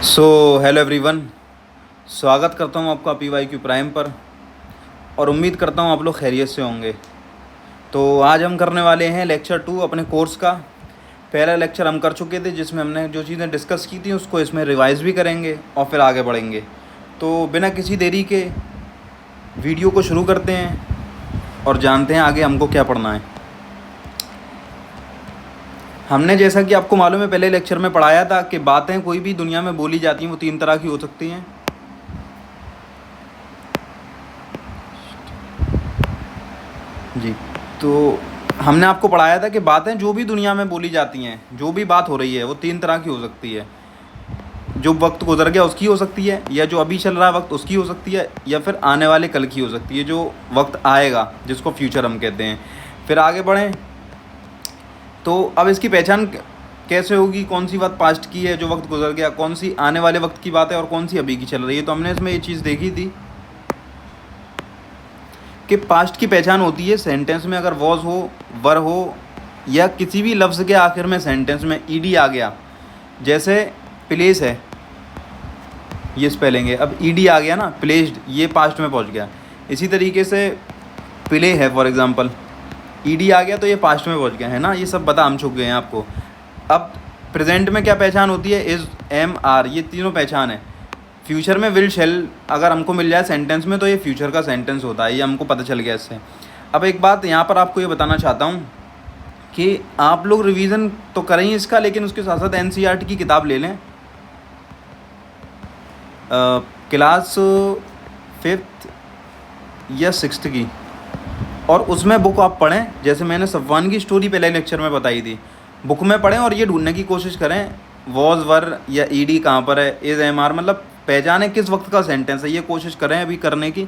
So hello everyone, स्वागत करता हूँ आपका PYQ प्राइम पर। और उम्मीद करता हूँ आप लोग खैरियत से होंगे। तो आज हम करने वाले हैं लेक्चर 2 अपने कोर्स का। पहला लेक्चर हम कर चुके थे जिसमें हमने जो चीज़ें डिस्कस की थी उसको इसमें रिवाइज भी करेंगे और फिर आगे बढ़ेंगे। तो बिना किसी देरी के वीडियो को शुरू करते हैं और जानते हैं आगे हमको क्या पढ़ना है। हमने जैसा कि आपको मालूम है पहले लेक्चर में पढ़ाया था कि बातें कोई भी दुनिया में बोली जाती हैं वो 3 तरह की हो सकती हैं। जी, तो हमने आपको पढ़ाया था कि बातें जो भी दुनिया में बोली जाती हैं, जो भी बात हो रही है वो 3 तरह की हो सकती है। जो वक्त गुजर गया उसकी हो सकती है, या जो अभी चल रहा है वक्त उसकी हो सकती है, या फिर आने वाले कल की हो सकती है, जो वक्त आएगा जिसको फ्यूचर हम कहते हैं। फिर आगे बढ़ें तो अब इसकी पहचान कैसे होगी, कौन सी बात पास्ट की है जो वक्त गुजर गया, कौन सी आने वाले वक्त की बात है और कौन सी अभी की चल रही है। तो हमने इसमें ये चीज़ देखी थी कि पास्ट की पहचान होती है सेंटेंस में अगर वॉज हो, वर हो, या किसी भी लफ्ज़ के आखिर में सेंटेंस में ईडी आ गया। जैसे प्लेस है, ये स्पेलिंग है, अब ईडी आ गया ना, प्लेस्ड, ये पास्ट में पहुंच गया। इसी तरीके से प्ले है फॉर एग्जांपल, ईडी आ गया तो ये पास्ट में पहुंच गया है ना। ये सब बता हम चुके हैं आपको। अब प्रेजेंट में क्या पहचान होती है, इज़, एम, आर, ये तीनों पहचान है। फ्यूचर में विल, शेल अगर हमको मिल जाए सेंटेंस में तो ये फ्यूचर का सेंटेंस होता है, ये हमको पता चल गया इससे। अब एक बात यहाँ पर आपको ये बताना चाहता हूँ कि आप लोग रिवीजन तो करें ही इसका, लेकिन उसके साथ साथ NCERT की किताब ले लें, क्लास 5th या 6th की, और उसमें बुक आप पढ़ें। जैसे मैंने सफ़वान की स्टोरी पहले लेक्चर में बताई थी, बुक में पढ़ें और ये ढूंढने की कोशिश करें वॉज, वर या ईडी कहाँ पर है, इज़, एम, आर, मतलब पहचाने किस वक्त का सेंटेंस है, ये कोशिश करें अभी करने की।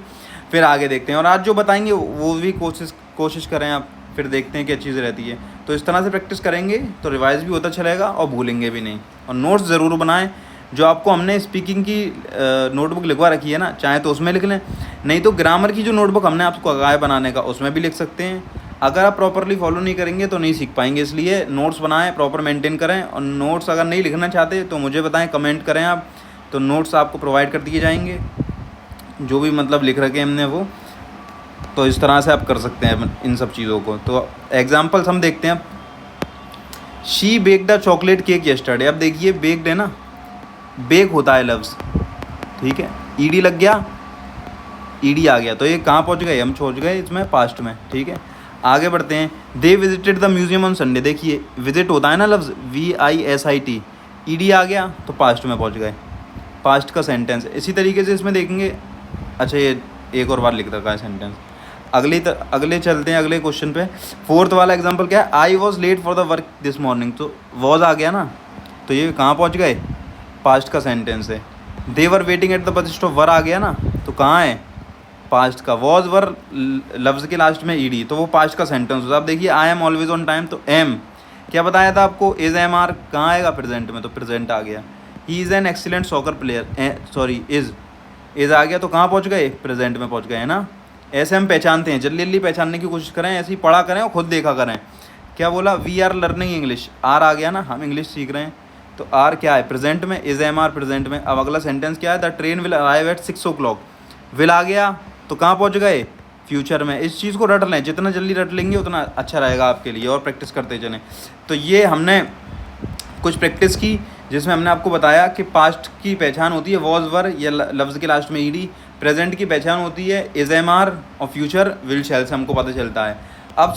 फिर आगे देखते हैं, और आज जो बताएंगे वो भी कोशिश करें आप, फिर देखते हैं क्या चीज़ रहती है। तो इस तरह से प्रैक्टिस करेंगे तो रिवाइज भी होता चलेगा और भूलेंगे भी नहीं। और नोट्स ज़रूर बनाएं। जो आपको हमने स्पीकिंग की नोटबुक लिखवा रखी है ना, चाहे तो उसमें लिख लें, नहीं तो ग्रामर की जो नोटबुक हमने आपको कहा है बनाने का उसमें भी लिख सकते हैं। अगर आप प्रॉपरली फॉलो नहीं करेंगे तो नहीं सीख पाएंगे, इसलिए नोट्स बनाएं, प्रॉपर मेंटेन करें। और नोट्स अगर नहीं लिखना चाहते तो मुझे बताएं, कमेंट करें आप, तो नोट्स आपको प्रोवाइड कर दिए जाएंगे जो भी मतलब लिख रखे हमने वो। तो इस तरह से आप कर सकते हैं इन सब चीज़ों को। तो एग्जाम्पल्स हम देखते हैं। She baked the chocolate cake yesterday. अब देखिए बेक्ड है ना, बेक होता है लफ्ज़, ठीक है, ईडी लग गया, ईडी आ गया तो ये कहाँ पहुँच गए, हम पहुँच गए इसमें पास्ट में, ठीक है। आगे बढ़ते हैं। दे visited the museum on Sunday. देखिए विजिट होता है ना लफ्ज़, VISIT, ईडी आ गया तो पास्ट में पहुँच गए, पास्ट का सेंटेंस। इसी तरीके से इसमें देखेंगे, अच्छा ये एक और बार लिख रखा है सेंटेंस। अगले चलते हैं अगले क्वेश्चन पे। 4th वाला एग्जांपल क्या है, I was late for the work this morning. तो वॉज आ गया ना, तो ये कहाँ पहुँच गए, पास्ट का सेंटेंस है। They were waiting at the bus stop, were आ गया ना, तो कहाँ है, पास्ट का। वॉज, वर लफ्ज़ के लास्ट में ईडी, तो वो पास्ट का सेंटेंस होता है। अब देखिए I am always on time, तो एम क्या बताया था आपको, इज़, एम, आर कहाँ आएगा, प्रेजेंट में, तो प्रेजेंट आ गया। He is an excellent soccer player, sorry is आ गया तो कहाँ पहुँच गए, प्रेजेंट में पहुँच गए, है ना। ऐसे हम पहचानते हैं, जल्दी जल्दी पहचानने की कोशिश करें, ऐसे ही पढ़ा करें और खुद देखा करें। क्या बोला, we are learning English, are आ गया ना, हम इंग्लिश सीख रहे हैं, तो आर क्या है, प्रेजेंट में, इज़, एम, आर प्रेजेंट में। अब अगला सेंटेंस क्या है, the train will arrive at 6 o'clock, will आ गया तो कहाँ पहुँच गए, फ्यूचर में। इस चीज़ को रट लें, जितना जल्दी रट लेंगे उतना अच्छा रहेगा आपके लिए, और प्रैक्टिस करते चलें। तो ये हमने कुछ प्रैक्टिस की जिसमें हमने आपको बताया कि पास्ट की पहचान होती है वॉज, वर या लफ्ज़ के लास्ट में ईडी। प्रेजेंट की पहचान होती है इज़, एम, आर, और फ्यूचर विल, शैल से हमको पता चलता है। अब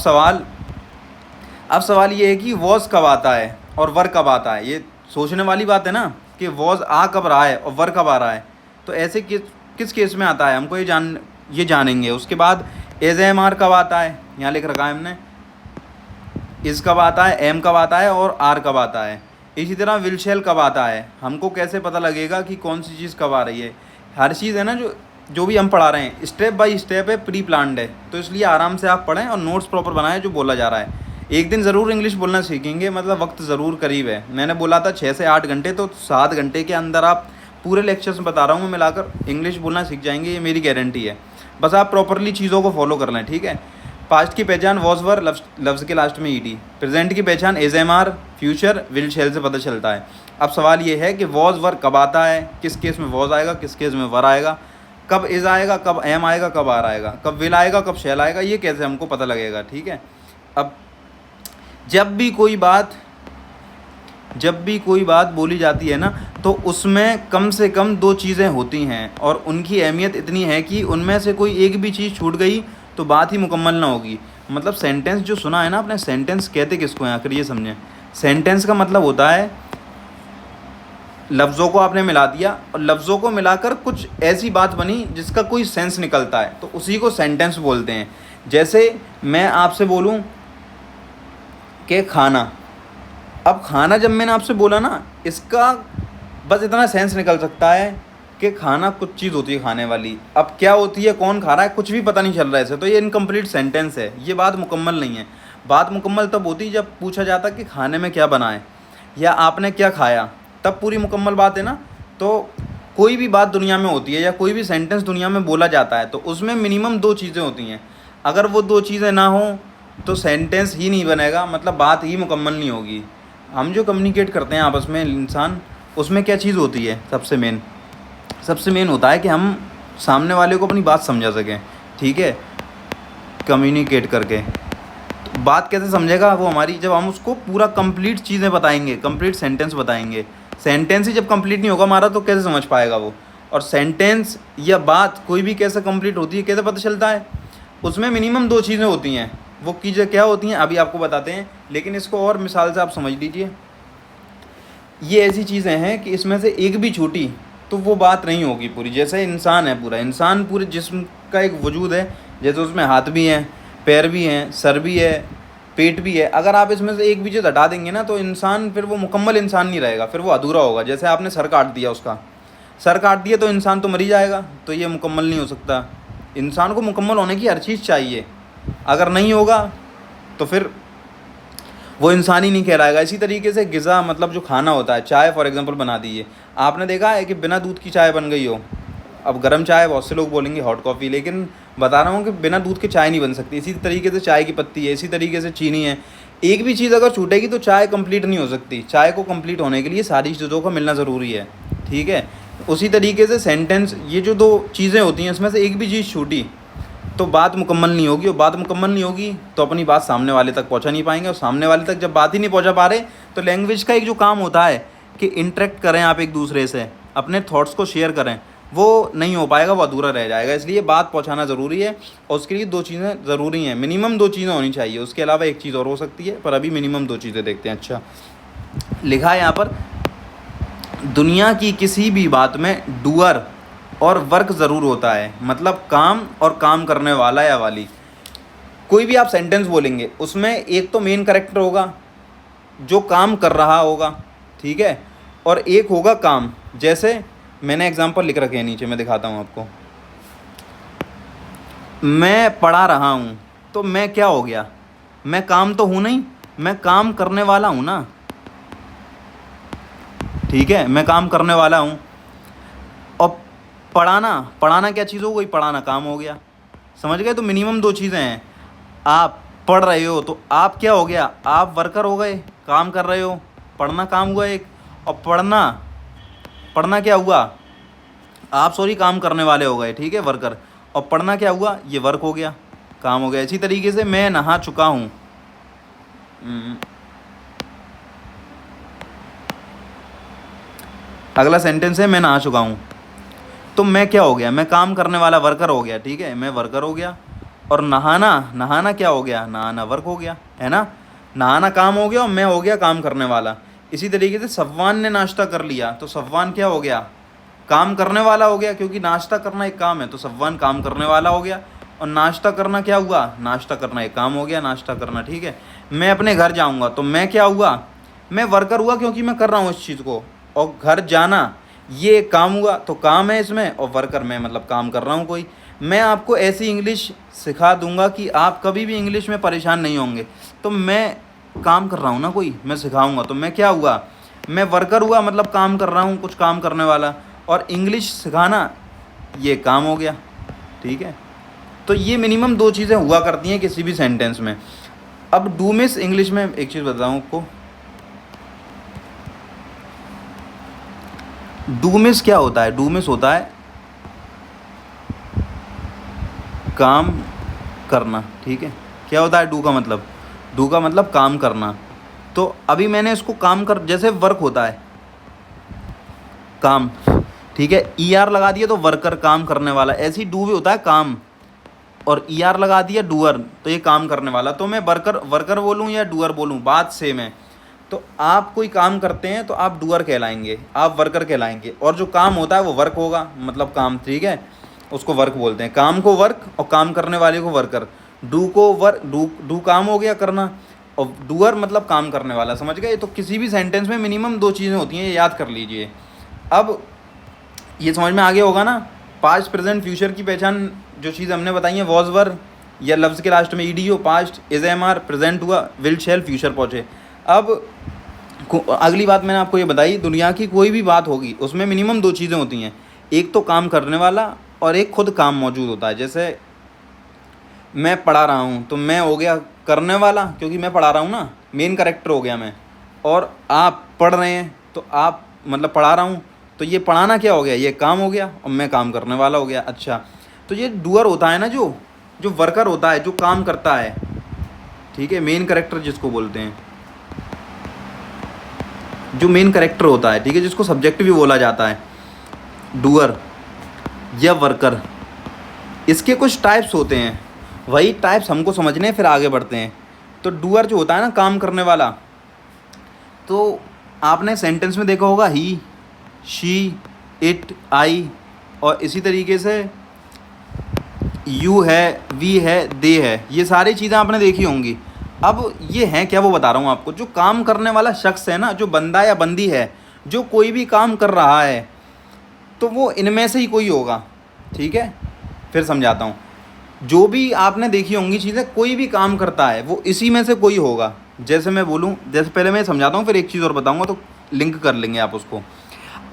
सवाल ये है कि वॉज कब आता है और वर कब आता है। ये सोचने वाली बात है ना कि वॉज आ कब रहा है और वर कब आ रहा है। तो ऐसे किस केस में आता है हमको ये जानेंगे। उसके बाद इज़, एम, आर कब आता है, यहाँ लिख रखा है हमने, इज़ कब आता है, एम कब आता है और आर कब आता है। इसी तरह विल, शैल कब आता है, हमको कैसे पता लगेगा कि कौन सी चीज़ कब आ रही है। हर चीज़ है ना जो भी हम पढ़ा रहे हैं स्टेप बाय स्टेप है, प्री प्लान्ड है, तो इसलिए आराम से आप पढ़ें और नोट्स प्रॉपर बनाएं जो बोला जा रहा है। एक दिन ज़रूर इंग्लिश बोलना सीखेंगे, मतलब वक्त ज़रूर करीब है। मैंने बोला था 6 से 8 घंटे, तो 7 घंटे के अंदर आप पूरे लेक्चर्स में बता रहा हूँ मैं मिलाकर इंग्लिश बोलना सीख जाएंगे, ये मेरी गारंटी है। बस आप प्रॉपरली चीज़ों को फॉलो कर लें, ठीक है। पास्ट की पहचान वॉज वर, लफ्ज़ के लास्ट में ईडी। प्रेजेंट की पहचान is am are, future will shall से पता चलता है। अब सवाल ये है कि वॉज वर कब आता है, किस केस में वॉज आएगा, किस केस में वर आएगा, कब इज आएगा, कब एम आएगा, कब आर आएगा, कब विल आएगा, कब शैल आएगा, ये कैसे हमको पता लगेगा। ठीक है, अब जब भी कोई बात बोली जाती है ना, तो उसमें कम से कम दो चीज़ें होती हैं और उनकी अहमियत इतनी है कि उनमें से कोई एक भी चीज़ छूट गई तो बात ही मुकम्मल ना होगी। मतलब सेंटेंस जो सुना है ना आपने, सेंटेंस कहते किसको हैं आखिर ये समझें। सेंटेंस का मतलब होता है लफ्ज़ों को आपने मिला दिया और लफ्ज़ों को मिलाकर कुछ ऐसी बात बनी जिसका कोई सेंस निकलता है, तो उसी को सेंटेंस बोलते हैं। जैसे मैं आपसे बोलूं कि खाना, अब खाना जब मैंने आपसे बोला ना, इसका बस इतना सेंस निकल सकता है कि खाना कुछ चीज़ होती है खाने वाली। अब क्या होती है, कौन खा रहा है, कुछ भी पता नहीं चल रहा है ऐसे, तो ये इनकम्प्लीट सेंटेंस है, ये बात मुकम्मल नहीं है। बात मुकम्मल तब होती है जब पूछा जाता कि खाने में क्या बना है या आपने क्या खाया, तब पूरी मुकम्मल बात है ना। तो कोई भी बात दुनिया में होती है या कोई भी सेंटेंस दुनिया में बोला जाता है तो उसमें मिनिमम दो चीज़ें होती हैं। अगर वो दो चीज़ें ना हों तो सेंटेंस ही नहीं बनेगा, मतलब बात ही मुकम्मल नहीं होगी। हम जो कम्युनिकेट करते हैं आपस में इंसान, उसमें क्या चीज़ होती है, सबसे मेन होता है कि हम सामने वाले को अपनी बात समझा सकें। ठीक है, कम्युनिकेट करके तो बात कैसे समझेगा वो हमारी, जब हम उसको पूरा कंप्लीट चीज़ें बताएंगे, कंप्लीट सेंटेंस बताएंगे। सेंटेंस ही जब कंप्लीट नहीं होगा हमारा तो कैसे समझ पाएगा वो। और सेंटेंस या बात कोई भी कैसे कंप्लीट होती है, कैसे पता चलता है, उसमें मिनिमम दो चीज़ें होती हैं। वो चीज़ें क्या होती हैं अभी आपको बताते हैं, लेकिन इसको और मिसाल से आप समझ लीजिए। ये ऐसी चीज़ें हैं कि इसमें से एक भी छूटी तो वो बात नहीं होगी पूरी। जैसे इंसान है, पूरा इंसान पूरे जिस्म का एक वजूद है, जैसे उसमें हाथ भी हैं, पैर भी हैं, सर भी है, पेट भी है। अगर आप इसमें से एक भी चीज़ हटा देंगे ना तो इंसान फिर वो मुकम्मल इंसान नहीं रहेगा, फिर वो अधूरा होगा। जैसे आपने सर काट दिया, उसका सर काट दिया तो इंसान तो मर ही जाएगा, तो ये मुकम्मल नहीं हो सकता। इंसान को मुकम्मल होने की हर चीज़ चाहिए, अगर नहीं होगा तो फिर वो इंसान ही नहीं कहलाएगा। इसी तरीके से ग़िज़ा मतलब जो खाना होता है, चाय फॉर एग्जांपल बना दीजिए, आपने देखा है कि बिना दूध की चाय बन गई हो। अब गर्म चाय बहुत से लोग बोलेंगे हॉट कॉफ़ी, लेकिन बता रहा हूँ कि बिना दूध के चाय नहीं बन सकती। इसी तरीके से चाय की पत्ती है, इसी तरीके से चीनी है। एक भी चीज़ अगर छूटेगी तो चाय कंप्लीट नहीं हो सकती। चाय को कंप्लीट होने के लिए सारी चीज़ों का मिलना ज़रूरी है। ठीक है, उसी तरीके से सेंटेंस, ये जो दो चीज़ें होती हैं इसमें से एक भी चीज़ छूटी तो बात मुकम्मल नहीं होगी, और बात मुकम्मल नहीं होगी तो अपनी बात सामने वाले तक पहुंचा नहीं पाएंगे, और सामने वाले तक जब बात ही नहीं पहुंचा पा रहे तो लैंग्वेज का एक जो काम होता है कि इंटरेक्ट करें आप एक दूसरे से, अपने थॉट्स को शेयर करें, वो नहीं हो पाएगा, वो अधूरा रह जाएगा। इसलिए बात पहुंचाना ज़रूरी है और उसके लिए दो चीज़ें ज़रूरी हैं, मिनिमम दो चीज़ें होनी चाहिए। उसके अलावा एक चीज़ और हो सकती है, पर अभी मिनिमम दो चीज़ें देखते हैं। अच्छा, लिखा है यहाँ पर, दुनिया की किसी भी बात में डूअर और वर्क ज़रूर होता है, मतलब काम और काम करने वाला या वाली। कोई भी आप सेंटेंस बोलेंगे उसमें एक तो मेन कैरेक्टर होगा जो काम कर रहा होगा, ठीक है, और एक होगा काम। जैसे मैंने एग्जांपल लिख रखे हैं नीचे, मैं दिखाता हूँ आपको। मैं पढ़ा रहा हूँ, तो मैं क्या हो गया, मैं काम तो हूँ नहीं, मैं काम करने वाला हूँ ना। ठीक है, मैं काम करने वाला हूँ। और पढ़ाना क्या चीज़ हो गई, पढ़ाना काम हो गया। समझ गए? तो मिनिमम दो चीज़ें हैं। आप पढ़ रहे हो तो आप क्या हो गया, आप वर्कर हो गए, काम कर रहे हो। पढ़ना काम हुआ एक, और पढ़ना क्या हुआ, आप काम करने वाले हो गए, ठीक है, वर्कर। और पढ़ना क्या हुआ, ये वर्क हो गया, काम हो गया। इसी तरीके से मैं नहा चुका हूँ, अगला सेंटेंस है मैं नहा चुका हूँ, तो मैं क्या हो गया, मैं काम करने वाला वर्कर हो गया, ठीक है, मैं वर्कर हो गया। और नहाना क्या हो गया, नहाना वर्क हो गया, है ना। नहाना काम हो गया और मैं हो गया काम करने वाला। इसी तरीके से सफ़वान ने नाश्ता कर लिया, तो सफ़वान क्या हो गया, काम करने वाला हो गया, क्योंकि नाश्ता करना एक काम है, तो सफ़वान काम करने वाला हो गया। और नाश्ता करना क्या हुआ, नाश्ता करना एक काम हो गया, नाश्ता करना, ठीक है। मैं अपने घर जाऊँगा, तो मैं क्या हुआ, मैं वर्कर हुआ, क्योंकि मैं कर रहा हूँ इस चीज़ को। और घर जाना ये एक काम हुआ, तो काम है इसमें, और वर्कर मैं मतलब काम कर रहा हूँ कोई। मैं आपको ऐसी इंग्लिश सिखा दूंगा कि आप कभी भी इंग्लिश में परेशान नहीं होंगे। तो मैं काम कर रहा हूँ ना कोई, मैं सिखाऊंगा, तो मैं क्या हुआ, मैं वर्कर हुआ, मतलब काम कर रहा हूँ, कुछ काम करने वाला। और इंग्लिश सिखाना ये काम हो गया, ठीक है। तो ये मिनिमम दो चीज़ें हुआ करती हैं किसी भी सेंटेंस में। अब डू मिस इंग्लिश में एक चीज़ बताऊँ आपको, डू मिस क्या होता है? डू मिस होता है काम करना, ठीक है। क्या होता है डू का मतलब? डू का मतलब काम करना। तो अभी मैंने इसको काम कर, जैसे वर्क होता है काम, ठीक है, ई आर लगा दिया तो वर्कर, काम करने वाला। ऐसे ही डू भी होता है काम, और ई आर लगा दिया डूअर, तो ये काम करने वाला। तो मैं वर्कर वर्कर बोलूँ या डूअर बोलूँ, बात सेम है। तो आप कोई काम करते हैं तो आप डूअर कहलाएंगे, आप वर्कर कहलाएंगे, और जो काम होता है वो वर्क होगा, मतलब काम, ठीक है, उसको वर्क बोलते हैं। काम को वर्क और काम करने वाले को वर्कर। डू को वर्क, डू काम हो गया करना, और डूअर मतलब काम करने वाला, समझ गए। तो किसी भी सेंटेंस में मिनिमम दो चीज़ें होती हैं, ये याद कर लीजिए। अब ये समझ में आ गया होगा ना, पास्ट प्रेजेंट फ्यूचर की पहचान जो चीज़ हमने बताई है, वॉज वर या लफ्ज़ के लास्ट में ई डी हो, past is am are, present हुआ विल शैल, फ्यूचर पहुँचे। अब अगली बात मैंने आपको ये बताई, दुनिया की कोई भी बात होगी उसमें मिनिमम दो चीज़ें होती हैं, एक तो काम करने वाला और एक खुद काम मौजूद होता है। जैसे मैं पढ़ा रहा हूँ तो मैं हो गया करने वाला, क्योंकि मैं पढ़ा रहा हूँ ना, मेन कैरेक्टर हो गया मैं। और आप पढ़ रहे हैं तो आप मतलब पढ़ा रहा हूँ, तो ये पढ़ाना क्या हो गया, ये काम हो गया, और मैं काम करने वाला हो गया। अच्छा, तो ये डूअर होता है ना, जो जो वर्कर होता है, जो काम करता है, ठीक है, मेन कैरेक्टर जिसको बोलते हैं, जो मेन कैरेक्टर होता है, ठीक है, जिसको सब्जेक्ट भी बोला जाता है, डूअर या वर्कर। इसके कुछ टाइप्स होते हैं, वही टाइप्स हमको समझने हैं, फिर आगे बढ़ते हैं। तो डूअर जो होता है ना, काम करने वाला, तो आपने सेंटेंस में देखा होगा ही, शी, इट, आई, और इसी तरीके से यू है, वी है, दे है, ये सारी चीज़ें आपने देखी होंगी। अब ये हैं क्या, वो बता रहा हूँ आपको। जो काम करने वाला शख्स है ना, जो बंदा या बंदी है, जो कोई भी काम कर रहा है, तो वो इनमें से ही कोई होगा, ठीक है। फिर समझाता हूँ। जो भी आपने देखी होंगी चीज़ें, कोई भी काम करता है वो इसी में से कोई होगा। जैसे मैं बोलूँ, जैसे पहले मैं समझाता हूँ, फिर एक चीज़ और बताऊँगा, तो लिंक कर लेंगे आप उसको।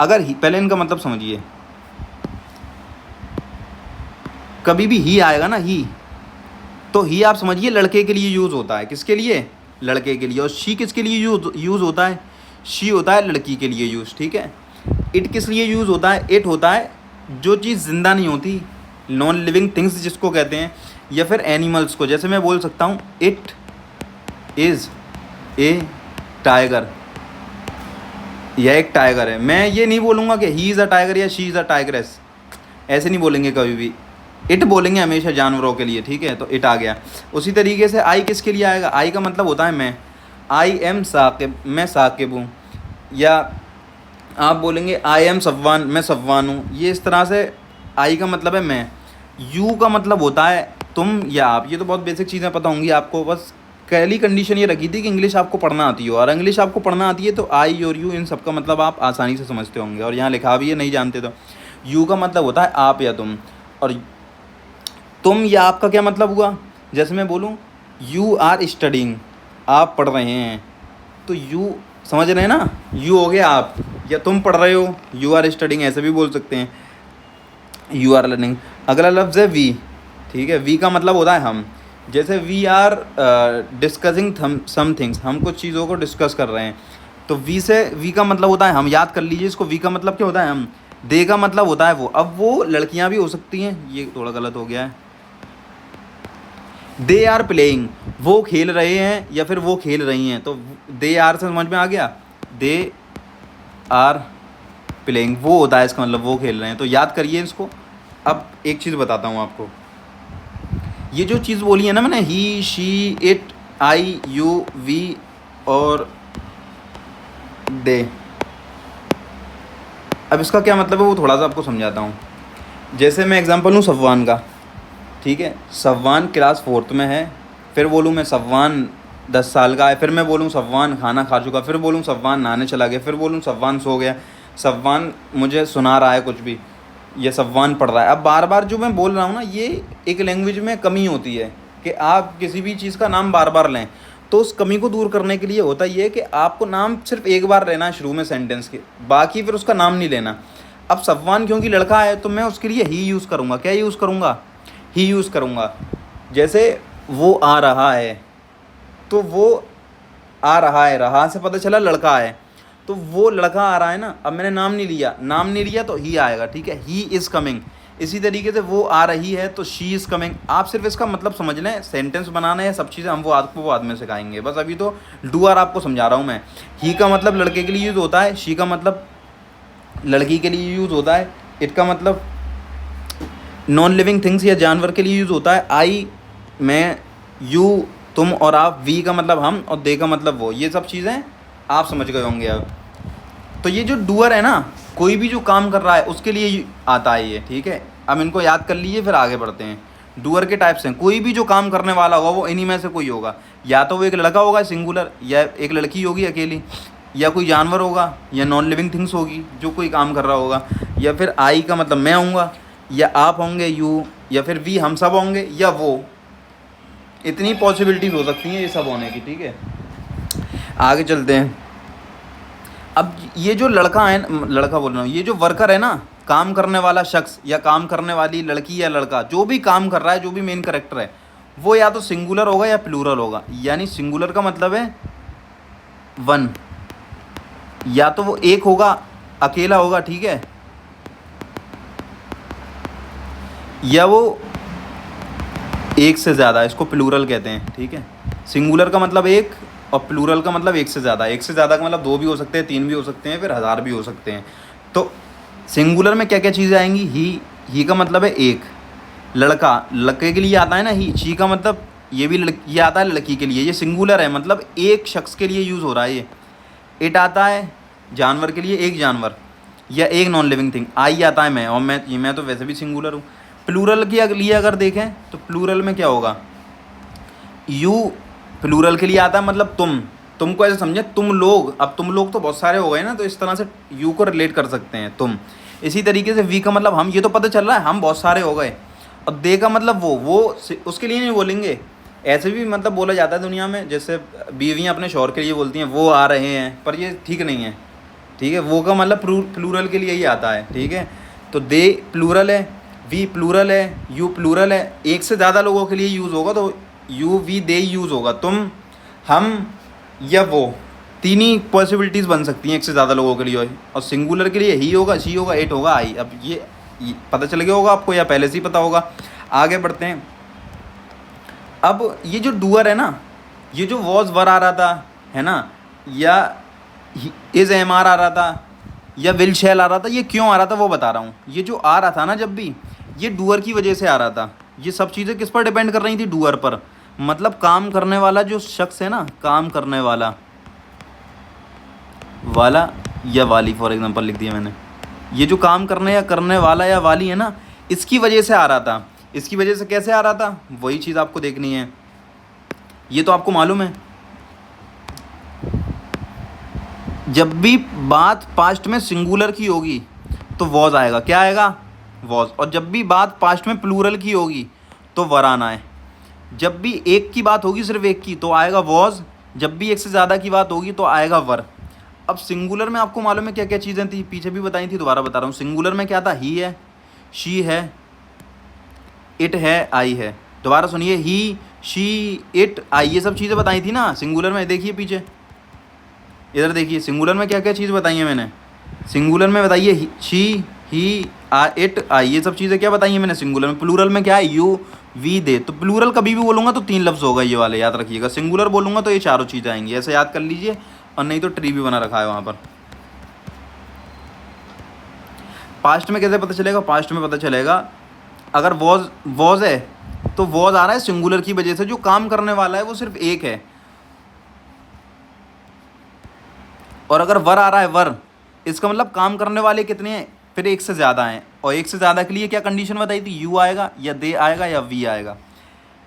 अगर ही, पहले इनका मतलब समझिए, कभी भी ही आएगा ना, ही, तो ही आप समझिए लड़के के लिए यूज़ होता है। किसके लिए? लड़के के लिए। और शी किसके लिए यूज़ होता है? शी होता है लड़की के लिए यूज़, ठीक है। इट किस लिए यूज़ होता है? इट होता है जो चीज़ जिंदा नहीं होती, नॉन लिविंग थिंग्स जिसको कहते हैं, या फिर एनिमल्स को। जैसे मैं बोल सकता हूँ इट इज़ ए टाइगर, यह एक टाइगर है। मैं ये नहीं बोलूँगा कि ही इज़ अ टाइगर या शी इज़ अ टाइगरेस, ऐसे नहीं बोलेंगे कभी भी। इट बोलेंगे हमेशा जानवरों के लिए, ठीक है। तो इट आ गया। उसी तरीके से आई किसके लिए आएगा? आई का मतलब होता है मैं, आई एम साकिब, मैं साकिब हूँ। या आप बोलेंगे आई एम सफ़वान, मैं सफ़वान हूँ। ये इस तरह से आई का मतलब है मैं। यू का मतलब होता है तुम या आप। ये तो बहुत बेसिक चीज़ें पता होंगी आपको। बस पहली कंडीशन ये रखी थी कि इंग्लिश आपको पढ़ना आती हो, और इंग्लिश आपको पढ़ना आती है तो आई और यू, इन सब का मतलब आप आसानी से समझते होंगे। और यहाँ लिखा भी है, नहीं जानते तो। यू का मतलब होता है आप या तुम, और तुम या आपका क्या मतलब हुआ? जैसे मैं बोलूँ यू आर स्टडिंग, आप पढ़ रहे हैं, तो यू समझ रहे हैं ना, यू हो गया आप, या तुम पढ़ रहे हो, यू आर स्टडिंग, ऐसे भी बोल सकते हैं, यू आर लर्निंग। अगला लफ्ज़ है वी, ठीक है। वी का मतलब होता है हम। जैसे we are discussing some things, हम कुछ चीज़ों को डिस्कस कर रहे हैं, तो वी से, वी का मतलब होता है हम। याद कर लीजिए इसको, वी का मतलब क्या होता है? हम। दे का मतलब होता है वो। अब वो लड़कियां भी हो सकती हैं, ये थोड़ा गलत हो गया है। दे आर प्लेइंग, वो खेल रहे हैं या फिर वो खेल रही हैं, तो दे आर से समझ में आ गया, दे आर प्लेइंग, वो होता है इसका मतलब, वो खेल रहे हैं। तो याद करिए इसको। अब एक चीज़ बताता हूँ आपको, ये जो चीज़ बोली है ना मैंने, he, she, it, I, you, we और दे, अब इसका क्या मतलब है वो थोड़ा सा आपको समझाता हूँ। जैसे मैं एग्जांपल लूँ सफ़वान का, ठीक है। सफ़वान क्लास 4th में है, फिर बोलूँ मैं सफ़वान 10 साल का है, फिर मैं बोलूँ सफ़वान खाना खा चुका, फिर बोलूँ सफ़वान नहाने चला गया, फिर बोलूँ सफ़वान सो गया, सफ़वान मुझे सुना रहा है कुछ भी, ये सफ़वान पढ़ रहा है। अब बार बार जो मैं बोल रहा हूँ ना, ये एक लैंग्वेज में कमी होती है कि आप किसी भी चीज़ का नाम बार बार लें। तो उस कमी को दूर करने के लिए होता ये है कि आपको नाम सिर्फ एक बार लेना है शुरू में सेंटेंस के, बाकी फिर उसका नाम नहीं लेना। अब सफ़वान क्योंकि लड़का है तो मैं उसके लिए ही यूज़ करूँगा। क्या यूज़ करूँगा? ही यूज़ करूँगा। जैसे वो आ रहा है, तो वो आ रहा है, रहा से पता चला लड़का है, तो वो लड़का आ रहा है ना। अब मैंने नाम नहीं लिया, नाम नहीं लिया तो ही आएगा, ठीक है, ही इज़ कमिंग। इसी तरीके से वो आ रही है तो शी इज़ कमिंग। आप सिर्फ इसका मतलब समझ लें, सेंटेंस बनाना है, सब चीज़ें हम वो आपको बाद में सिखाएंगे, बस अभी तो डू आर आपको समझा रहा हूँ मैं। ही का मतलब लड़के के लिए यूज़ होता है, शी का मतलब लड़की के लिए यूज़ होता है, इट का मतलब नॉन लिविंग थिंग्स या जानवर के लिए यूज़ होता है, आई मैं, यू तुम और आप, वी का मतलब हम, और दे का मतलब वो। ये सब चीज़ें आप समझ गए होंगे अब। तो ये जो डूअर है ना, कोई भी जो काम कर रहा है उसके लिए आता है ये, ठीक है। अब इनको याद कर लीजिए, फिर आगे बढ़ते हैं। डूअर के टाइप्स हैं, कोई भी जो काम करने वाला होगा वो इन्हीं में से कोई होगा। या तो वो एक लड़का होगा सिंगुलर, या एक लड़की होगी अकेली, या कोई जानवर होगा, या नॉन लिविंग थिंग्स होगी जो कोई काम कर रहा होगा, या फिर आई का मतलब मैं होऊंगा, या आप होंगे यू, या फिर वी हम सब होंगे, या वो। इतनी पॉसिबिलिटीज़ हो सकती हैं ये सब होने की, ठीक है। आगे चलते हैं। अब ये जो लड़का है, लड़का बोल रहा हूँ, ये जो वर्कर है ना, काम करने वाला शख्स या काम करने वाली लड़की या लड़का, जो भी काम कर रहा है, जो भी मेन करेक्टर है, वो या तो सिंगुलर होगा या प्लूरल होगा। यानी सिंगुलर का मतलब है वन, या तो वो एक होगा, अकेला होगा, ठीक है, या वो एक से ज़्यादा, इसको प्लूरल कहते हैं, ठीक है। सिंगुलर का मतलब एक और प्लूरल का मतलब एक से ज़्यादा। एक से ज़्यादा का मतलब दो भी हो सकते हैं, तीन भी हो सकते हैं, फिर हज़ार भी हो सकते हैं। तो सिंगुलर में क्या क्या चीज़ें आएंगी, ही का मतलब है एक, लड़का, लड़के के लिए आता है ना ही, शी का मतलब ये भी ये आता है लड़की के लिए, ये सिंगुलर है, मतलब एक शख्स के लिए यूज़ हो रहा है ये। इट आता है जानवर के लिए, एक जानवर या एक नॉन लिविंग थिंग। आई आता है मैं, और मैं तो वैसे भी सिंगुलर हूँ। प्लूरल के लिए अगर देखें तो प्लूरल में क्या होगा, यू प्लूरल के लिए आता है, मतलब तुमको ऐसे समझे, तुम लोग। अब तुम लोग तो बहुत सारे हो गए ना, तो इस तरह से यू को रिलेट कर सकते हैं तुम। इसी तरीके से वी का मतलब हम, ये तो पता चल रहा है हम बहुत सारे हो गए। और दे का मतलब वो उसके लिए नहीं बोलेंगे, ऐसे भी मतलब बोला जाता है दुनिया में, जैसे बीवियाँ अपने शौहर के लिए बोलती हैं वो आ रहे हैं, पर ये ठीक नहीं है, ठीक है। वो का मतलब प्लूरल के लिए ही आता है, ठीक है। तो दे प्लूरल है, वी प्लूरल है, यू प्लूरल है। एक से ज़्यादा लोगों के लिए यूज़ होगा तो यू वी दे यूज़ होगा, तुम हम या वो। तीन ही पॉसिबिलिटीज़ बन सकती हैं एक से ज़्यादा लोगों के लिए। और सिंगुलर के लिए ही होगा, शी होगा, इट होगा, आई। अब ये पता चल गया होगा आपको, या पहले से ही पता होगा। आगे बढ़ते हैं। अब ये जो डूअर है ना, ये जो वॉज वर आ रहा था, है ना, या इज एम आर आ रहा था, या विल शैल आ रहा था, ये क्यों आ रहा था वो बता रहा हूँ। ये जो आ रहा था ना जब भी, ये डूअर की वजह से आ रहा था। ये सब चीज़ें किस पर डिपेंड कर रही थी, डूअर पर। मतलब काम करने वाला जो शख्स है ना, काम करने वाला, वाला या वाली, फॉर एग्जांपल लिख दिया मैंने। ये जो काम करने या करने वाला या वाली है ना, इसकी वजह से आ रहा था। इसकी वजह से कैसे आ रहा था, वही चीज़ आपको देखनी है। ये तो आपको मालूम है, जब भी बात पास्ट में सिंगुलर की होगी तो वॉज आएगा। क्या आएगा, वॉज। और जब भी बात पास्ट में प्लूरल की होगी तो वर आना है। जब भी एक की बात होगी, सिर्फ एक की, तो आएगा वॉज। जब भी एक से ज़्यादा की बात होगी तो आएगा वर। अब सिंगुलर में आपको मालूम है क्या क्या चीज़ें थी, पीछे भी बताई थी, दोबारा बता रहा हूँ। सिंगुलर में क्या था, ही है, शी है, इट है, आई है। दोबारा सुनिए, ही, शी, इट, आई, ये सब चीज़ें बताई थी ना सिंगुलर में। देखिए पीछे, इधर देखिए, सिंगुलर में क्या क्या चीज़ बताई है मैंने। सिंगुलर में बताइए, शी, ही, इट, आई, ये सब चीज़ें क्या बताई हैं मैंने सिंगुलर में। प्लूरल में क्या है, यू वी दे। तो प्लूरल कभी भी बोलूँगा तो तीन लफ्ज़ होगा ये वाले, याद रखिएगा। सिंगुलर बोलूँगा तो ये चारों चीज़ें आएंगी, ऐसे याद कर लीजिए। और नहीं तो ट्री भी बना रखा है वहाँ पर। पास्ट में कैसे पता चलेगा, पास्ट में पता चलेगा अगर वॉज है तो वॉज आ रहा है सिंगुलर की वजह से। जो काम करने वाला है वो सिर्फ एक है। और अगर वर आ रहा है, वर, इसका मतलब काम करने वाले कितने हैं, फिर एक से ज़्यादा हैं। और एक से ज़्यादा के लिए क्या कंडीशन बताई थी, यू आएगा, या दे आएगा, या वी आएगा।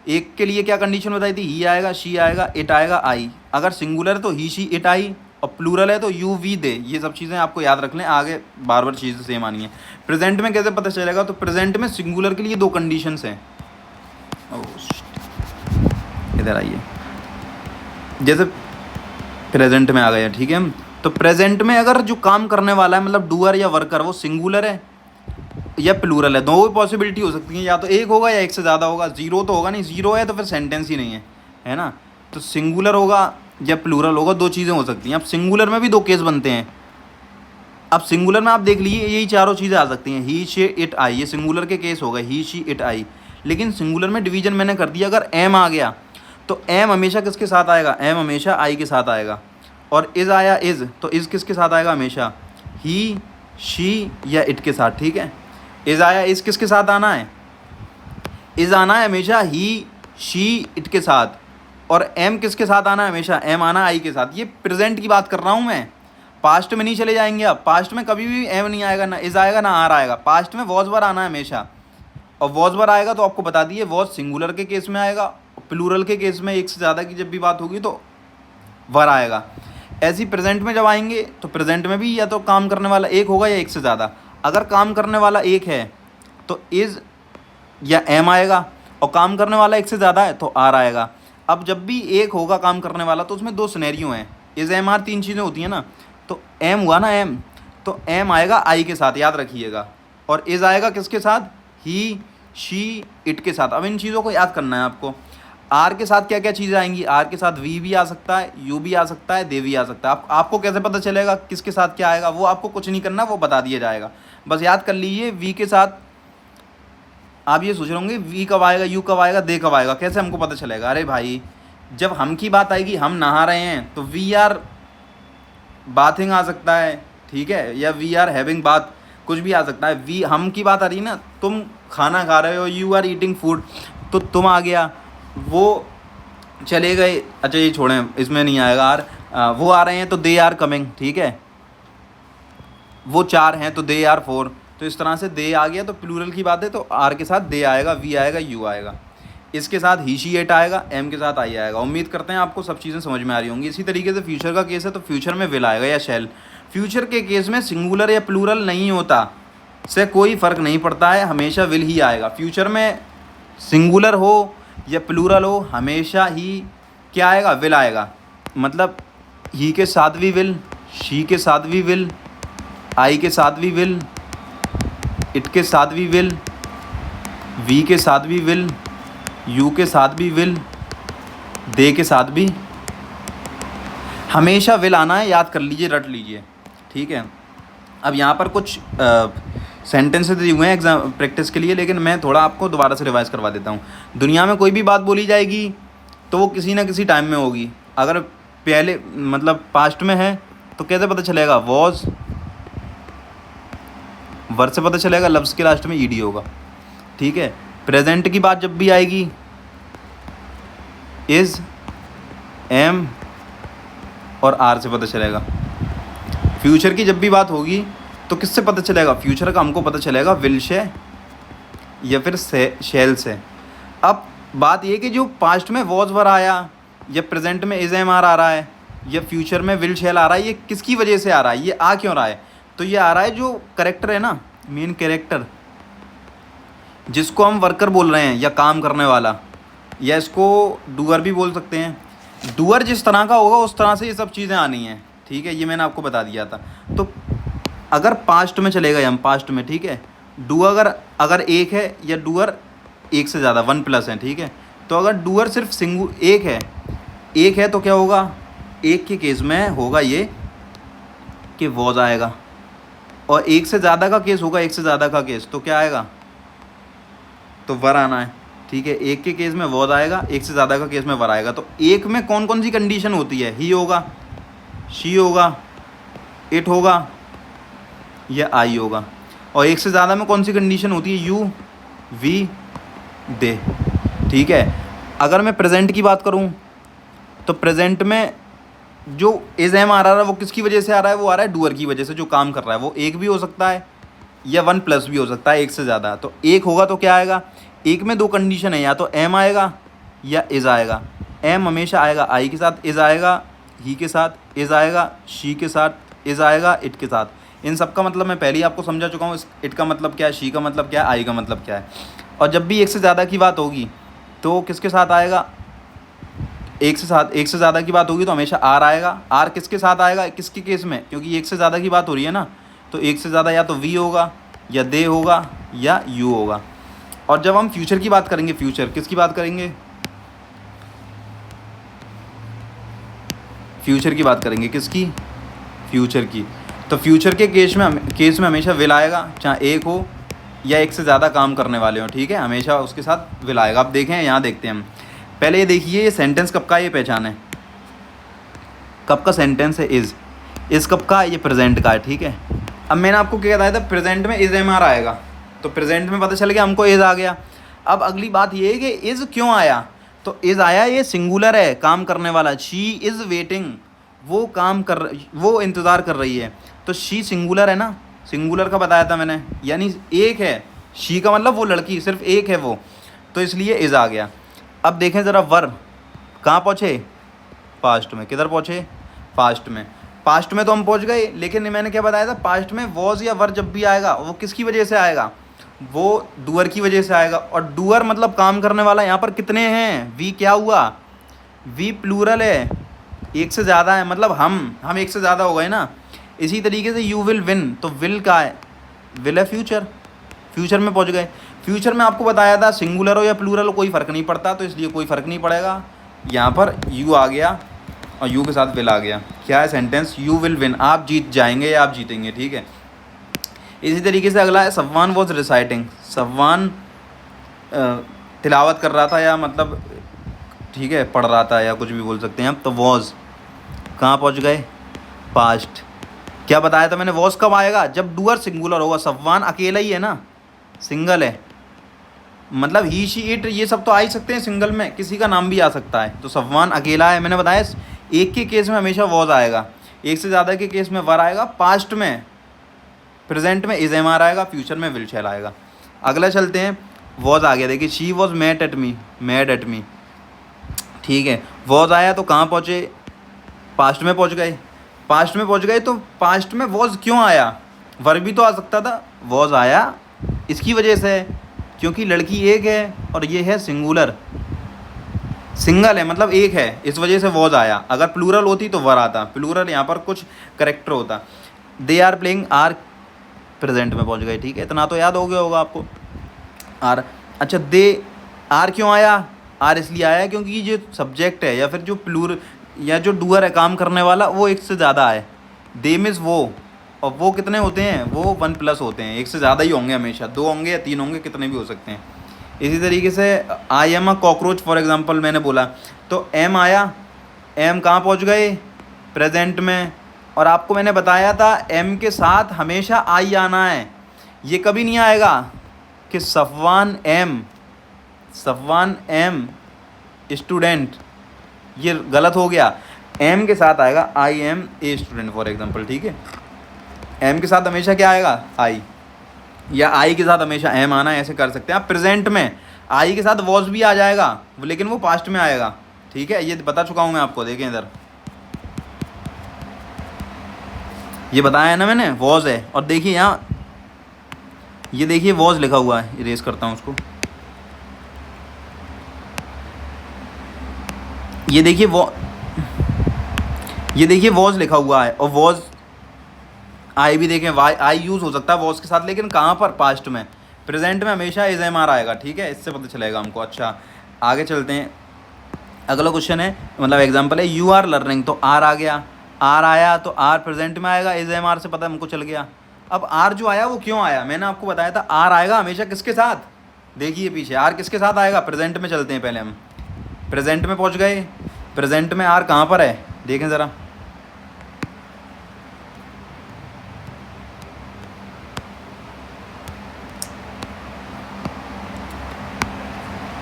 एक के लिए क्या कंडीशन बताई थी, ही आएगा, शी आएगा, इट आएगा, आई। अगर सिंगुलर है तो ही, शी, इट, आई। और प्लूरल है तो यू वी दे। ये सब चीज़ें आपको याद रख लें, आगे बार बार चीज़ें सेम आनी है। प्रेजेंट में कैसे पता चलेगा, तो प्रेजेंट में सिंगुलर के लिए दो कंडीशंस हैं। इधर आइए, जैसे प्रेजेंट में आ गया, ठीक है। तो प्रेजेंट में अगर जो काम करने वाला है, मतलब डूअर या वर्कर, वो सिंगुलर है या प्लूरल है, दो पॉसिबिलिटी हो सकती है, या तो एक होगा या एक से ज़्यादा होगा, ज़ीरो तो होगा नहीं, ज़ीरो है तो फिर सेंटेंस ही नहीं है ना। तो सिंगुलर होगा या प्लूरल होगा, दो चीज़ें हो सकती हैं। अब सिंगुलर में भी दो केस बनते हैं। अब सिंगुलर में आप देख लीजिए यही चारों चीज़ें आ सकती हैं, ही शी इट आई, ये सिंगुलर के केस हो गए, ही शी इट आई। लेकिन सिंगुलर में डिवीजन मैंने कर दिया, अगर एम आ गया तो एम हमेशा किसके साथ आएगा, एम हमेशा आई के साथ आएगा। और इज़ आया इज़, तो इज़ किसके साथ आएगा, हमेशा ही शी या इट के साथ, ठीक है। इज़ आया इज़ किसके साथ आना है, इज़ आना है हमेशा ही शी इट के साथ। और एम किसके साथ आना है, हमेशा एम आना आई के साथ। ये प्रेजेंट की बात कर रहा हूँ मैं, पास्ट में नहीं चले जाएंगे। अब पास्ट में कभी भी एम नहीं आएगा, ना इज़ आएगा ना आर आएगा। पास्ट में वॉज वर आना है हमेशा, और वॉज वर आएगा तो आपको बता दिए वॉज सिंगुलर के केस में आएगा, प्लूरल के केस में एक से ज़्यादा की जब भी बात होगी तो वर आएगा। ऐसी प्रेजेंट में जब आएंगे तो प्रेजेंट में भी या तो काम करने वाला एक होगा या एक से ज़्यादा। अगर काम करने वाला एक है तो इज़ या एम आएगा, और काम करने वाला एक से ज़्यादा है तो आर आएगा। अब जब भी एक होगा काम करने वाला तो उसमें दो सिनेरियो हैं, इज़ एम आर तीन चीज़ें होती हैं ना। तो एम हुआ ना एम, तो एम आएगा आई के साथ, याद रखिएगा। और इज़ आएगा किसके साथ, ही शी इट के साथ। अब इन चीज़ों को याद करना है आपको। आर के साथ क्या क्या चीज़ें आएंगी, आर के साथ वी भी आ सकता है, यू भी आ सकता है, दे भी आ सकता है। आपको कैसे पता चलेगा किसके साथ क्या आएगा, वो आपको कुछ नहीं करना, वो बता दिया जाएगा। बस याद कर लीजिए वी के साथ आप ये सोच रहे होंगे वी कब आएगा, यू कब आएगा, दे कब आएगा, कैसे हमको पता चलेगा। अरे भाई जब हम की बात आएगी, हम नहा रहे हैं तो वी आर बाथिंग आ सकता है, ठीक है, या वी आर हैविंग बात, कुछ भी आ सकता है। वी हम की बात आ रही है ना, तुम खाना खा रहे हो, यू आर ईटिंग फूड, तो तुम आ गया, वो चले गए, अच्छा ये छोड़ें इसमें नहीं आएगा आर। वो आ रहे हैं तो दे आर कमिंग, ठीक है। वो चार हैं तो दे आर फोर। तो इस तरह से दे आ गया तो प्लूरल की बात है तो आर के साथ दे आएगा, वी आएगा, यू आएगा। इसके साथ ही शी एट आएगा, एम के साथ आई आएगा। उम्मीद करते हैं आपको सब चीज़ें समझ में आ रही होंगी। इसी तरीके से फ्यूचर का केस है तो फ्यूचर में विल आएगा या शैल। फ्यूचर के केस में सिंगुलर या प्लूरल नहीं होता, से कोई फ़र्क नहीं पड़ता है, हमेशा विल ही आएगा। फ्यूचर में सिंगुलर हो या प्लूरल हो, हमेशा ही क्या आएगा, विल आएगा। मतलब ही के साथ भी विल, शी के साथ भी विल, आई के साथ भी विल, इट के साथ भी विल, वी के साथ भी विल, यू के साथ भी विल, दे के साथ भी हमेशा विल आना है। याद कर लीजिए, रट लीजिए, ठीक है। अब यहाँ पर कुछ सेंटेंसेस दिए हुए हैं एग्जाम प्रैक्टिस के लिए, लेकिन मैं थोड़ा आपको दोबारा से रिवाइज़ करवा देता हूँ। दुनिया में कोई भी बात बोली जाएगी तो वो किसी ना किसी टाइम में होगी। अगर पहले मतलब पास्ट में है तो कैसे पता चलेगा, वॉज, वर्ड से पता चलेगा, लफ्ज़ के लास्ट में ईडी होगा, ठीक है। प्रेजेंट की बात जब भी आएगी इज़, एम और आर से पता चलेगा। फ्यूचर की जब भी बात होगी तो किससे पता चलेगा, फ्यूचर का हमको पता चलेगा विल से या फिर शैल से। अब बात ये कि जो पास्ट में वॉज वर आया या प्रेजेंट में इज़ एम आर आ रहा है या फ्यूचर में विल शैल आ रहा है, ये किसकी वजह से आ रहा है, ये आ क्यों रहा है। तो ये आ रहा है जो करेक्टर है ना, मेन कैरेक्टर, जिसको हम वर्कर बोल रहे हैं या काम करने वाला, या इसको डूअर भी बोल सकते हैं। डूअर जिस तरह का होगा उस तरह से ये सब चीज़ें आनी हैं, ठीक है। ये मैंने आपको बता दिया था। तो अगर पास्ट में चले गए हम, पास्ट में, ठीक है, डूअर अगर एक है या डूअर एक से ज़्यादा, वन प्लस है, ठीक है। तो अगर डूअर सिर्फ एक है तो क्या होगा, एक के केस में होगा ये कि वॉज आएगा, और एक से ज़्यादा का केस होगा, एक से ज़्यादा का केस तो क्या आएगा, तो वर आना है, ठीक है। एक के केस में वॉज आएगा, एक से ज़्यादा का केस में वर आएगा। तो एक में कौन कौन सी कंडीशन होती है, ही होगा, शी होगा, इट होगा या आई होगा। और एक से ज़्यादा में कौन सी कंडीशन होती है, यू, वी, दे, ठीक है। अगर मैं प्रेजेंट की बात करूं तो प्रेजेंट में जो इज़ एम आ रहा है वो किसकी वजह से आ रहा है, वो आ रहा है डूअर की वजह से, जो काम कर रहा है। वो एक भी हो सकता है या वन प्लस भी हो सकता है, एक से ज़्यादा। तो एक होगा तो क्या आएगा, एक में दो कंडीशन है, या तो एम आएगा या इज़ आएगा। एम हमेशा आएगा आई के साथ, इज़ आएगा ही के साथ, इज़ आएगा शी के साथ, इज़ आएगा इट के साथ। इन सब का मतलब मैं पहले ही आपको समझा चुका हूँ। इट का मतलब क्या है, शी का मतलब क्या है, आई का मतलब क्या है। और जब भी एक से ज़्यादा की बात होगी तो किसके साथ आएगा, एक से ज़्यादा की बात होगी तो हमेशा आर आएगा। आर किसके साथ आएगा, किसके केस में, क्योंकि एक से ज़्यादा की बात हो रही है ना, तो एक से ज़्यादा या तो वी होगा या दे होगा या यू होगा। और जब हम फ्यूचर की बात करेंगे, फ्यूचर किसकी बात करेंगे, फ्यूचर की बात करेंगे, किसकी, फ्यूचर की। तो फ्यूचर के केस में हमेशा विल आएगा, चाहे एक हो या एक से ज़्यादा काम करने वाले हो, ठीक है, हमेशा उसके साथ विल आएगा। अब देखें, यहाँ देखते हैं हम, पहले ये देखिए ये सेंटेंस कब का है, ये पहचान है कब का सेंटेंस है, इज़ कब का, ये प्रेजेंट का है, ठीक है। अब मैंने आपको क्या बताया था, प्रेजेंट में इज़ एम आर आएगा, तो प्रेजेंट में पता चल गया हमको इज़ आ गया। अब अगली बात ये है कि इज़ क्यों आया, तो इज़ आया, ये सिंगुलर है, काम करने वाला, शी इज़ वेटिंग, वो इंतज़ार कर रही है, तो शी सिंगुलर है ना, सिंगुलर का बताया था मैंने, यानी एक है, शी का मतलब वो लड़की सिर्फ एक है वो, तो इसलिए इज़ आ गया। अब देखें ज़रा, वर्ब कहाँ पहुँचे, पास्ट में, किधर पहुँचे, पास्ट में। पास्ट में तो हम पहुँच गए, लेकिन मैंने क्या बताया था, पास्ट में वॉज या वर जब भी आएगा वो किसकी वजह से आएगा, वो डूअर की वजह से आएगा। और डूअर मतलब काम करने वाला, यहाँ पर कितने हैं, वी क्या हुआ, वी प्लूरल है, एक से ज़्यादा है, मतलब हम एक से ज़्यादा हो गए ना। इसी तरीके से यू विल विन, तो विल का है, विल है फ्यूचर, फ्यूचर में पहुंच गए। फ्यूचर में आपको बताया था सिंगुलर हो या प्लूरल हो कोई फ़र्क नहीं पड़ता, तो इसलिए कोई फ़र्क नहीं पड़ेगा। यहाँ पर यू आ गया और यू के साथ विल आ गया, क्या है सेंटेंस, यू विल विन, आप जीत जाएंगे या आप जीतेंगे, ठीक है। इसी तरीके से अगला है, सफ़वान वॉज रिसाइटिंग, सफ़वान तिलावत कर रहा था, या मतलब ठीक है पढ़ रहा था, या कुछ भी बोल सकते हैं आप। तो वॉज कहाँ पहुँच गए, पास्ट। क्या बताया था मैंने, वॉज कब आएगा, जब डूअर सिंगुलर होगा, सफ़वान अकेला ही है ना, सिंगल है, मतलब ही शी इट ये सब तो आ ही सकते हैं सिंगल में, किसी का नाम भी आ सकता है, तो सफ़वान अकेला है। मैंने बताया एक के केस में हमेशा वॉज आएगा, एक से ज़्यादा के केस में वर आएगा, पास्ट में, प्रेजेंट में इज़ एम आर आएगा, फ्यूचर में विल शैल आएगा। अगला चलते हैं, वॉज आ गया, देखिए she was mad at me, ठीक है। वॉज आया तो कहाँ पहुँचे, पास्ट में पहुँच गए, पास्ट में पहुँच गए, तो पास्ट में वॉज क्यों आया, वर भी तो आ सकता था, वॉज आया इसकी वजह से, क्योंकि लड़की एक है और ये है सिंगुलर, सिंगल है मतलब एक है, इस वजह से वॉज आया। अगर प्लूरल होती तो वर आता, प्लूरल यहाँ पर कुछ करेक्टर होता। They are playing, are present में पहुँच गए, ठीक है, इतना तो याद हो गया होगा आपको। आर, अच्छा दे, आर क्यों आया, आर इसलिए आया क्योंकि ये जो सब्जेक्ट है या फिर जो प्लूर या जो डूअर है काम करने वाला, वो एक से ज़्यादा है। दे मीन्स वो, और वो कितने होते हैं, वो 1+ होते हैं, एक से ज़्यादा ही होंगे हमेशा, 2 होंगे या 3 होंगे, कितने भी हो सकते हैं। इसी तरीके से I am a cockroach for example मैंने बोला, तो एम आया, एम कहाँ पहुँच गए, प्रेजेंट में। और आपको मैंने बताया था एम के साथ हमेशा आई आना है, ये कभी नहीं आएगा कि सफ़वान एम स्टूडेंट, ये गलत हो गया, एम के साथ आएगा I am a student for example, ठीक है। एम के साथ हमेशा क्या आएगा, आई, या आई के साथ हमेशा एम आना, ऐसे कर सकते हैं आप। प्रेजेंट में आई के साथ वॉज भी आ जाएगा, लेकिन वो पास्ट में आएगा, ठीक है, ये बता चुका हूँ मैं आपको। देखें इधर, ये बताया है ना मैंने, वॉज है, और देखिए यहाँ, ये देखिए वॉज लिखा हुआ है, इरेज करता हूँ उसको, ये देखिए वॉज लिखा हुआ है, और वॉज आई भी देखें, वाई आई यूज़ हो सकता है वॉज के साथ, लेकिन कहाँ पर, पास्ट में। प्रेजेंट में हमेशा इज एम आर आएगा, ठीक है, इससे पता चलेगा हमको। अच्छा आगे चलते हैं, अगला क्वेश्चन है, मतलब एग्जांपल है, यू आर लर्निंग, तो आर आ गया, आर आया तो आर प्रेजेंट में आएगा, इज एम आर से पता हमको चल गया। अब आर जो आया वो क्यों आया, मैंने आपको बताया था आर आएगा हमेशा किसके साथ, देखिए पीछे आर किसके साथ आएगा, प्रेजेंट में चलते हैं पहले हम, प्रेजेंट में पहुँच गए, प्रेजेंट में आर कहाँ पर है, देखें ज़रा,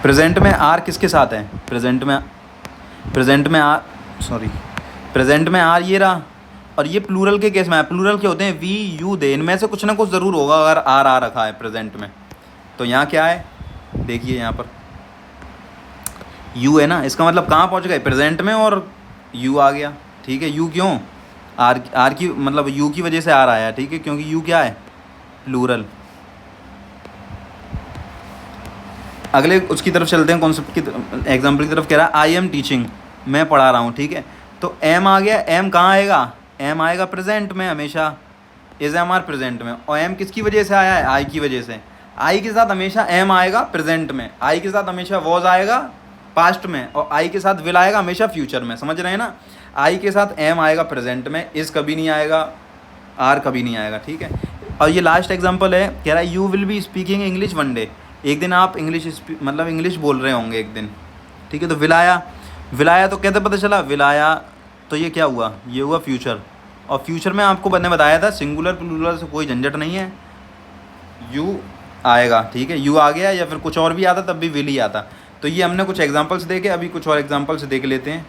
प्रेजेंट में आर किसके साथ है, प्रेजेंट में आर ये रहा, और ये प्लूरल के केस में है, प्लूरल के होते हैं वी यू दे, इनमें से कुछ ना कुछ ज़रूर होगा अगर आर आ रखा है प्रेजेंट में। तो यहाँ क्या है, देखिए यहाँ पर यू है ना, इसका मतलब कहाँ पहुँच गए, प्रेजेंट में, और यू आ गया, ठीक है। यू क्यों, आर की मतलब यू की वजह से आर आया, ठीक है, क्योंकि यू क्या है, प्लूरल। अगले उसकी तरफ चलते हैं, कॉन्सेप्ट की एग्जाम्पल की तरफ, कह रहा है आई एम टीचिंग, मैं पढ़ा रहा हूँ, ठीक है। तो एम आ गया, एम कहाँ आएगा, एम आएगा प्रेजेंट में हमेशा, इज़ एम आर प्रेजेंट में, और एम किसकी वजह से आया है, आई की वजह से। आई के साथ हमेशा एम आएगा प्रेजेंट में, आई के साथ हमेशा वॉज आएगा पास्ट में, और आई के साथ विल आएगा हमेशा फ्यूचर में, समझ रहे हैं ना। आई के साथ एम आएगा प्रेजेंट में, इज़ कभी नहीं आएगा, आर कभी नहीं आएगा, ठीक है। और ये लास्ट एग्जांपल है, कह रहा है you will be speaking English one day, एक दिन आप मतलब इंग्लिश बोल रहे होंगे एक दिन, ठीक है। तो विल आया, विल आया तो कैसे पता चला, विल आया तो ये क्या हुआ, ये हुआ फ्यूचर। और फ्यूचर में आपको मैंने बताया था सिंगुलर प्लूरल से कोई झंझट नहीं है, यू आएगा, ठीक है। यू आ गया या फिर कुछ और भी आता तब भी विल ही आता। तो ये हमने कुछ एग्जांपल्स देखे, अभी कुछ और एग्जांपल्स देख लेते हैं।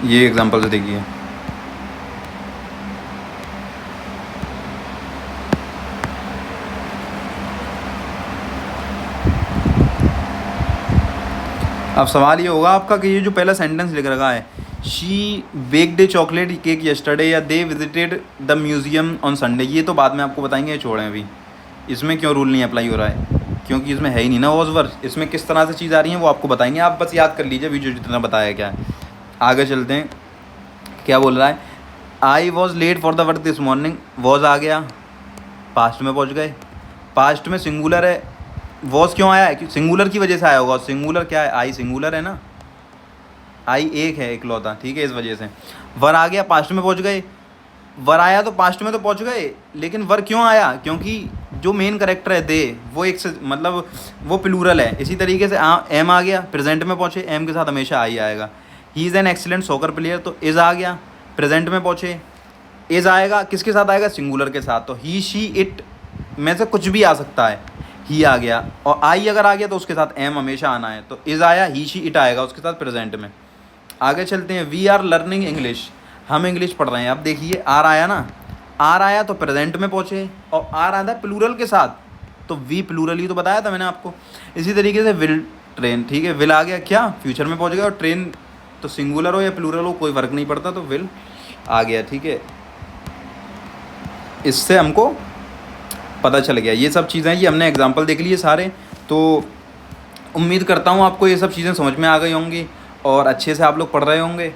ये एग्जांपल्स देखिए, अब सवाल ये होगा आपका कि ये जो पहला सेंटेंस लिख रखा है, she baked a chocolate cake yesterday या they visited the museum on Sunday, ये तो बाद में आपको बताएंगे, छोड़ें अभी। इसमें क्यों रूल नहीं अप्लाई हो रहा है, क्योंकि इसमें है ही नहीं ना वॉज वर। इसमें किस तरह से चीज़ आ रही है वो आपको बताएंगे, आप बस याद कर लीजिए वीडियो जितना बताया क्या है। आगे चलते हैं, क्या बोल रहा है, I was late for the work this morning, was आ गया, पास्ट में पहुँच गए, पास्ट में सिंगुलर है, वॉज क्यों आया है, सिंगुलर की वजह से आया होगा, सिंगुलर क्या है, आई सिंगुलर है ना, आई एक है इकलौता, ठीक है, इस वजह से। वर आ गया, पास्ट में पहुंच गए, वर आया तो पास्ट में तो पहुंच गए, लेकिन वर क्यों आया, क्योंकि जो मेन करेक्टर है दे, वो एक से मतलब वो प्लूरल है। इसी तरीके से एम आ गया, प्रेजेंट में पहुंचे, एम के साथ हमेशा आई आएगा। ही is an excellent soccer player, तो इज़ आ गया, प्रेजेंट में पहुंचे, इज़ आएगा किसके साथ आएगा, सिंगुलर के साथ। तो ही शी इट में से कुछ भी आ सकता है, ही आ गया, और आई अगर आ गया तो उसके साथ एम हमेशा आना है, तो इज़ आया, ही शी इट आएगा उसके साथ प्रेजेंट में। आगे चलते हैं, वी आर लर्निंग इंग्लिश, हम इंग्लिश पढ़ रहे हैं। अब देखिए आर आया ना, आर आया तो प्रेजेंट में पहुँचे, और आर आता है प्लूरल के साथ, तो वी प्लूरल ही तो बताया था मैंने आपको। इसी तरीके से विल ट्रेन, ठीक है, विल आ गया क्या, फ्यूचर में पहुँच गया, और ट्रेन तो सिंगुलर हो या प्लूरल हो कोई फ़र्क नहीं पड़ता, तो विल आ गया, ठीक है। इससे हमको पता चल गया ये सब चीज़ें, ये हमने एग्जांपल देख लिए सारे। तो उम्मीद करता हूँ आपको ये सब चीज़ें समझ में आ गई होंगी और अच्छे से आप लोग पढ़ रहे होंगे।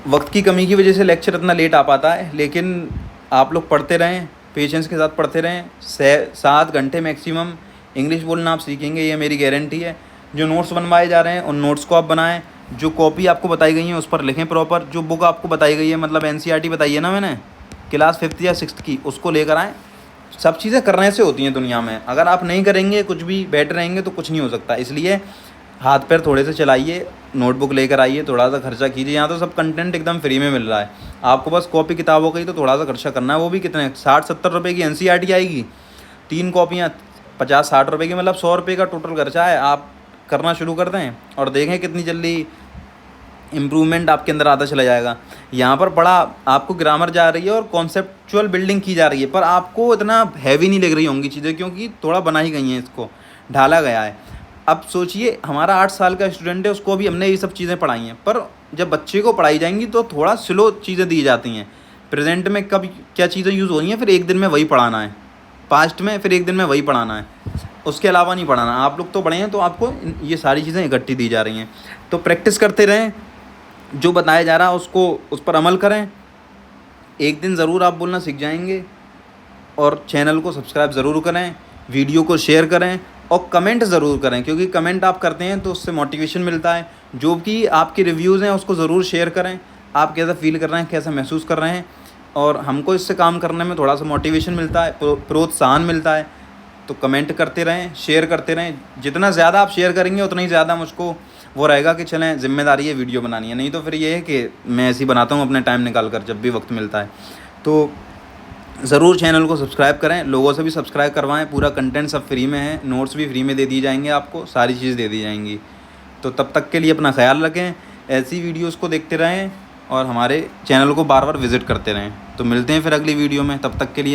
वक्त की कमी की वजह से लेक्चर इतना लेट आ पाता है, लेकिन आप लोग पढ़ते रहें, पेशेंस के साथ पढ़ते रहें, 7 घंटे मैक्सिमम इंग्लिश बोलना आप सीखेंगे, ये मेरी गारंटी है। जो नोट्स बनवाए जा रहे हैं उन नोट्स को आप बनाएं, जो कॉपी आपको बताई गई है उस पर लिखें प्रॉपर, जो बुक आपको बताई गई है मतलब NCERT बताई है ना मैंने क्लास 5th या 6th की, उसको लेकर आएँ। सब चीज़ें करने से होती हैं दुनिया में, अगर आप नहीं करेंगे कुछ भी बैठ रहेंगे तो कुछ नहीं हो सकता। इसलिए हाथ पैर थोड़े से चलाइए, नोटबुक लेकर आइए, थोड़ा सा खर्चा कीजिए। यहाँ तो सब कंटेंट एकदम फ्री में मिल रहा है, आपको बस कॉपी किताबों का ही तो थोड़ा सा खर्चा करना है, वो भी कितने 60-70 रुपये की NCERT आएगी, 3 कॉपियाँ 50-60 रुपये की, मतलब 100 रुपये का टोटल खर्चा है। आप करना शुरू कर दें और देखें कितनी जल्दी इम्प्रूवमेंट आपके अंदर आता चला जाएगा। यहाँ पर बड़ा आपको ग्रामर जा रही है और कॉन्सेप्चुअल बिल्डिंग की जा रही है, पर आपको इतना हैवी नहीं लग रही होंगी चीज़ें, क्योंकि थोड़ा बना ही गई हैं, इसको ढाला गया है। अब सोचिए हमारा 8 साल का स्टूडेंट है, उसको भी हमने ये सब चीज़ें पढ़ाई हैं, पर जब बच्चे को पढ़ाई जाएंगी तो थोड़ा स्लो चीज़ें दी जाती हैं। प्रेजेंट में कब क्या चीज़ें यूज़ हो रही हैं, फिर एक दिन में वही पढ़ाना है, पास्ट में फिर एक दिन में वही पढ़ाना है, उसके अलावा नहीं पढ़ाना। आप लोग तो पढ़े हैं तो आपको ये सारी चीज़ें इकट्ठी दी जा रही हैं, तो प्रैक्टिस करते रहें, जो बताया जा रहा है उसको उस पर अमल करें, एक दिन ज़रूर आप बोलना सीख जाएंगे। और चैनल को सब्सक्राइब ज़रूर करें, वीडियो को शेयर करें और कमेंट ज़रूर करें, क्योंकि कमेंट आप करते हैं तो उससे मोटिवेशन मिलता है। जो भी आपके रिव्यूज़ हैं उसको ज़रूर शेयर करें, आप कैसा फील कर रहे हैं, कैसा महसूस कर रहे हैं, और हमको इससे काम करने में थोड़ा सा मोटिवेशन मिलता है, प्रोत्साहन मिलता है। तो कमेंट करते रहें, शेयर करते रहें, जितना ज़्यादा आप शेयर करेंगे उतना ही ज़्यादा मुझको वो रहेगा कि चलें ज़िम्मेदारी है वीडियो बनानी है, नहीं तो फिर ये है कि मैं ऐसे ही बनाता हूँ अपने टाइम निकाल कर जब भी वक्त मिलता है। तो ज़रूर चैनल को सब्सक्राइब करें, लोगों से भी सब्सक्राइब करवाएं, पूरा कंटेंट सब फ्री में है, नोट्स भी फ्री में दे दिए जाएंगे आपको, सारी चीज़ दे दी जाएंगी। तो तब तक के लिए अपना ख्याल रखें, ऐसी वीडियोस को देखते रहें और हमारे चैनल को बार बार विज़िट करते रहें। तो मिलते हैं फिर अगली वीडियो में, तब तक के लिए।